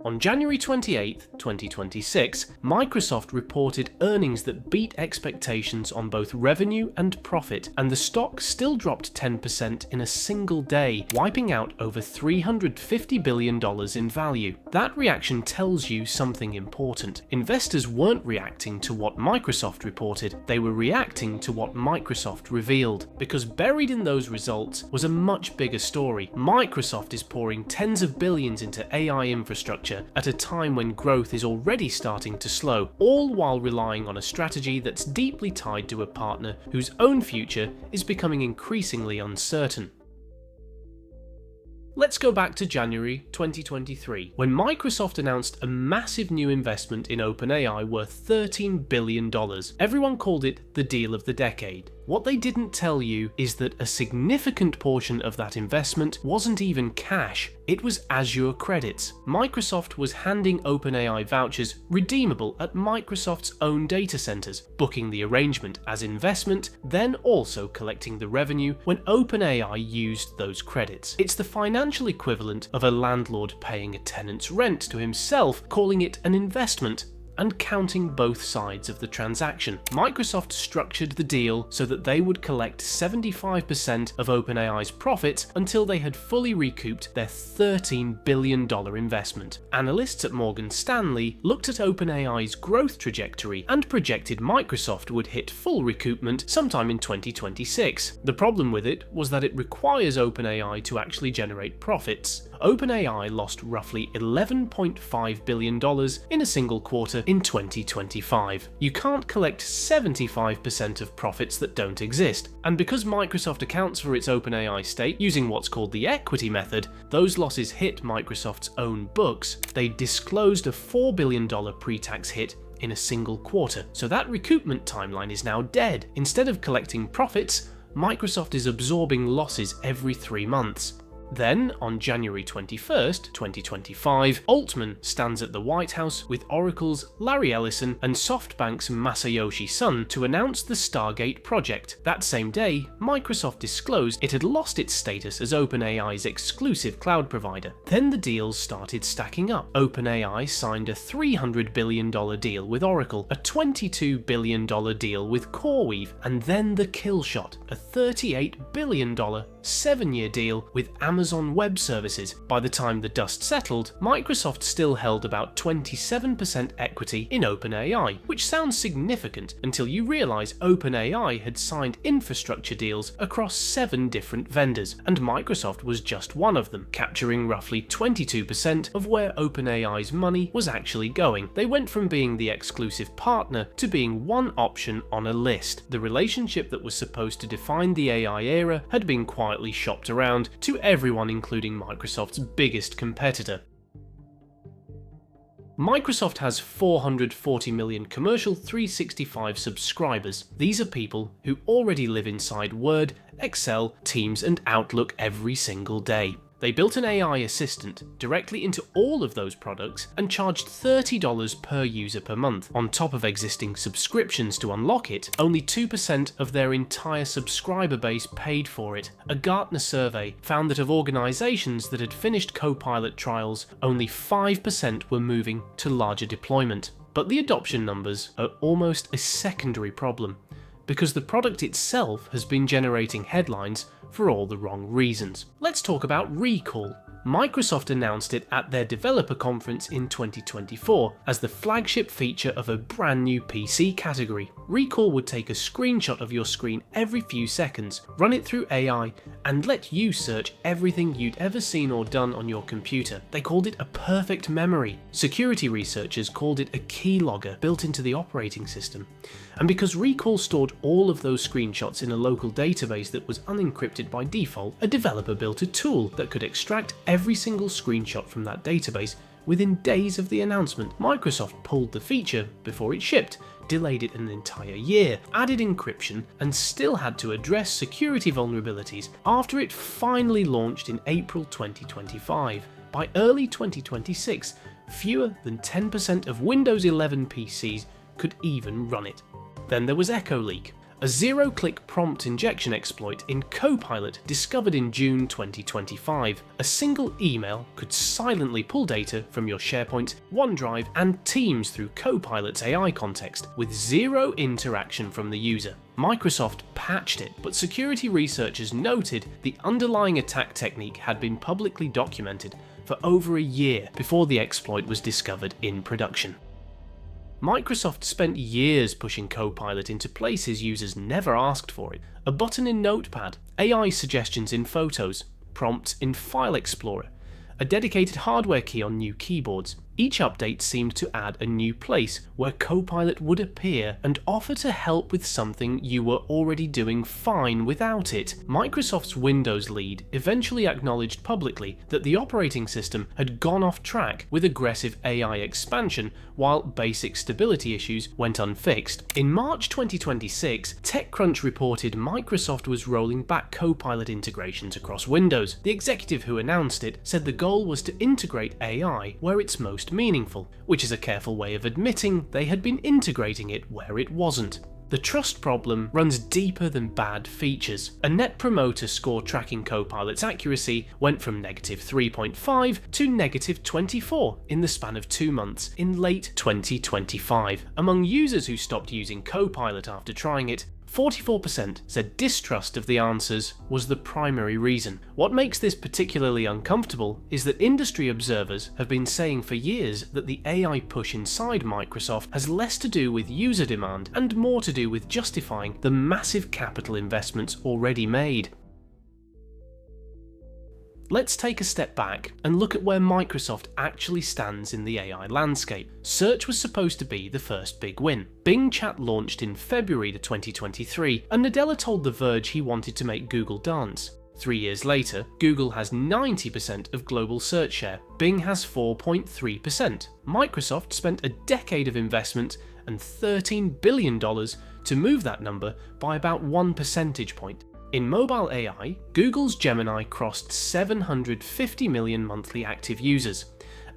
On January 28, 2026, Microsoft reported earnings that beat expectations on both revenue and profit, and the stock still dropped 10% in a single day, wiping out over $350 billion in value. That reaction tells you something important. Investors weren't reacting to what Microsoft reported, they were reacting to what Microsoft revealed. Because buried in those results was a much bigger story. Microsoft is pouring tens of billions into AI infrastructure at a time when growth is already starting to slow, all while relying on a strategy that's deeply tied to a partner whose own future is becoming increasingly uncertain. Let's go back to January 2023, when Microsoft announced a massive new investment in OpenAI worth $13 billion. Everyone called it the deal of the decade. What they didn't tell you is that a significant portion of that investment wasn't even cash, it was Azure credits. Microsoft was handing OpenAI vouchers redeemable at Microsoft's own data centers, booking the arrangement as investment, then also collecting the revenue when OpenAI used those credits. It's the financial equivalent of a landlord paying a tenant's rent to himself, calling it an investment, and counting both sides of the transaction. Microsoft structured the deal so that they would collect 75% of OpenAI's profits until they had fully recouped their $13 billion investment. Analysts at Morgan Stanley looked at OpenAI's growth trajectory and projected Microsoft would hit full recoupment sometime in 2026. The problem with it was that it requires OpenAI to actually generate profits. OpenAI lost roughly $11.5 billion in a single quarter in 2025. You can't collect 75% of profits that don't exist, and because Microsoft accounts for its OpenAI stake using what's called the equity method, those losses hit Microsoft's own books. They disclosed a $4 billion pre-tax hit in a single quarter, so that recoupment timeline is now dead. Instead of collecting profits, Microsoft is absorbing losses every 3 months. Then, on January 21st, 2025, Altman stands at the White House with Oracle's Larry Ellison and SoftBank's Masayoshi Son to announce the Stargate project. That same day, Microsoft disclosed it had lost its status as OpenAI's exclusive cloud provider. Then the deals started stacking up. OpenAI signed a $300 billion deal with Oracle, a $22 billion deal with CoreWeave, and then the kill shot, a $38 billion 7-year deal with Amazon Web Services. By the time the dust settled, Microsoft still held about 27% equity in OpenAI, which sounds significant until you realize OpenAI had signed infrastructure deals across 7 different vendors, and Microsoft was just one of them, capturing roughly 22% of where OpenAI's money was actually going. They went from being the exclusive partner to being one option on a list. The relationship that was supposed to define the AI era had been quietly shopped around to everyone, including Microsoft's biggest competitor. Microsoft has 440 million commercial 365 subscribers. These are people who already live inside Word, Excel, Teams, and Outlook every single day. They built an AI assistant directly into all of those products and charged $30 per user per month. On top of existing subscriptions to unlock it, only 2% of their entire subscriber base paid for it. A Gartner survey found that of organizations that had finished Copilot trials, only 5% were moving to larger deployment. But the adoption numbers are almost a secondary problem, because the product itself has been generating headlines for all the wrong reasons. Let's talk about Recall. Microsoft announced it at their developer conference in 2024 as the flagship feature of a brand new PC category. Recall would take a screenshot of your screen every few seconds, run it through AI, and let you search everything you'd ever seen or done on your computer. They called it a perfect memory. Security researchers called it a keylogger built into the operating system. And because Recall stored all of those screenshots in a local database that was unencrypted by default, a developer built a tool that could extract every single screenshot from that database within days of the announcement. Microsoft pulled the feature before it shipped, delayed it an entire year, added encryption, and still had to address security vulnerabilities after it finally launched in April 2025. By early 2026, fewer than 10% of Windows 11 PCs could even run it. Then there was Echo Leak, A zero-click prompt injection exploit in Copilot discovered in June 2025. A single email could silently pull data from your SharePoint, OneDrive, and Teams through Copilot's AI context with zero interaction from the user. Microsoft patched it, but security researchers noted the underlying attack technique had been publicly documented for over a year before the exploit was discovered in production. Microsoft spent years pushing Copilot into places users never asked for it. A button in Notepad, AI suggestions in Photos, prompts in File Explorer, a dedicated hardware key on new keyboards. Each update seemed to add a new place where Copilot would appear and offer to help with something you were already doing fine without it. Microsoft's Windows lead eventually acknowledged publicly that the operating system had gone off track with aggressive AI expansion while basic stability issues went unfixed. In March 2026, TechCrunch reported Microsoft was rolling back Copilot integrations across Windows. The executive who announced it said the goal was to integrate AI where it's most meaningful, which is a careful way of admitting they had been integrating it where it wasn't. The trust problem runs deeper than bad features. A Net Promoter Score tracking Copilot's accuracy went from -3.5 to -24 in the span of 2 months in late 2025. Among users who stopped using Copilot after trying it, 44% said distrust of the answers was the primary reason. What makes this particularly uncomfortable is that industry observers have been saying for years that the AI push inside Microsoft has less to do with user demand and more to do with justifying the massive capital investments already made. Let's take a step back and look at where Microsoft actually stands in the AI landscape. Search was supposed to be the first big win. Bing Chat launched in February 2023, and Nadella told The Verge he wanted to make Google dance. 3 years later, Google has 90% of global search share. Bing has 4.3%. Microsoft spent a decade of investment and $13 billion to move that number by about 1 percentage point. In mobile AI, Google's Gemini crossed 750 million monthly active users.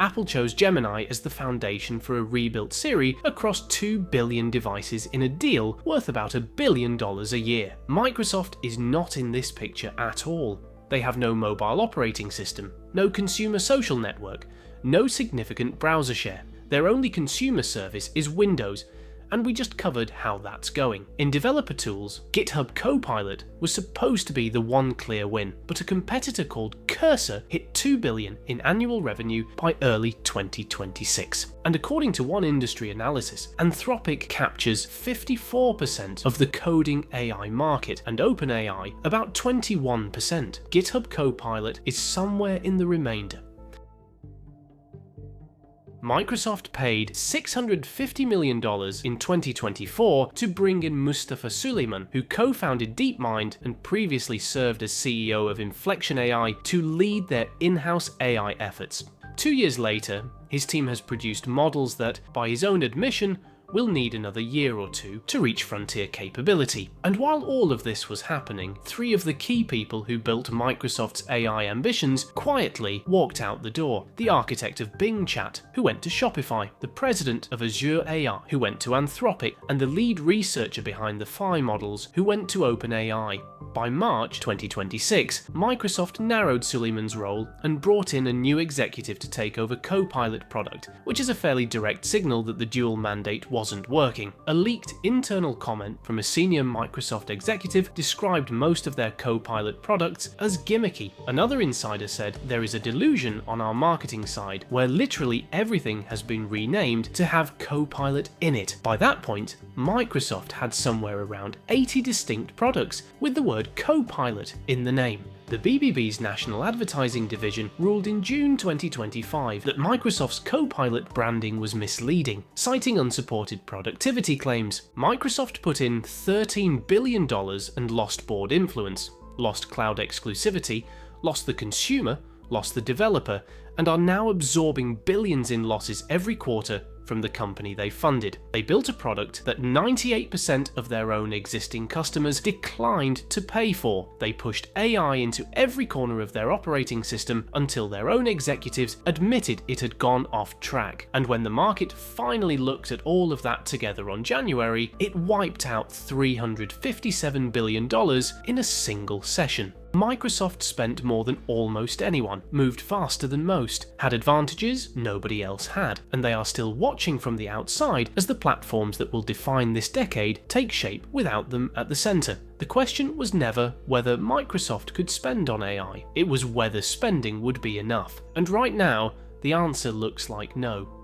Apple chose Gemini as the foundation for a rebuilt Siri across 2 billion devices in a deal worth about $1 billion a year. Microsoft is not in this picture at all. They have no mobile operating system, no consumer social network, no significant browser share. Their only consumer service is Windows, and we just covered how that's going. In developer tools, GitHub Copilot was supposed to be the one clear win, but a competitor called Cursor hit $2 billion in annual revenue by early 2026. And according to one industry analysis, Anthropic captures 54% of the coding AI market, and OpenAI about 21%. GitHub Copilot is somewhere in the remainder. Microsoft paid $650 million in 2024 to bring in Mustafa Suleyman, who co-founded DeepMind and previously served as CEO of Inflection AI, to lead their in-house AI efforts. 2 years later, his team has produced models that, by his own admission, will need another year or two to reach frontier capability. And while all of this was happening, 3 of the key people who built Microsoft's AI ambitions quietly walked out the door. The architect of Bing Chat, who went to Shopify, the president of Azure AI, who went to Anthropic, and the lead researcher behind the Phi models, who went to OpenAI. By March 2026, Microsoft narrowed Suleyman's role and brought in a new executive to take over Copilot product, which is a fairly direct signal that the dual mandate wasn't working. A leaked internal comment from a senior Microsoft executive described most of their Copilot products as gimmicky. Another insider said there is a delusion on our marketing side where literally everything has been renamed to have Copilot in it. By that point, Microsoft had somewhere around 80 distinct products with the word Copilot in the name. The BBB's National Advertising Division ruled in June 2025 that Microsoft's Copilot branding was misleading, citing unsupported productivity claims. Microsoft put in $13 billion and lost board influence, lost cloud exclusivity, lost the consumer, lost the developer, and are now absorbing billions in losses every quarter from the company they funded. They built a product that 98% of their own existing customers declined to pay for. They pushed AI into every corner of their operating system until their own executives admitted it had gone off track. And when the market finally looked at all of that together on January, it wiped out $357 billion in a single session. Microsoft spent more than almost anyone, moved faster than most, had advantages nobody else had, and they are still watching from the outside as the platforms that will define this decade take shape without them at the center. The question was never whether Microsoft could spend on AI, it was whether spending would be enough. And right now, the answer looks like no.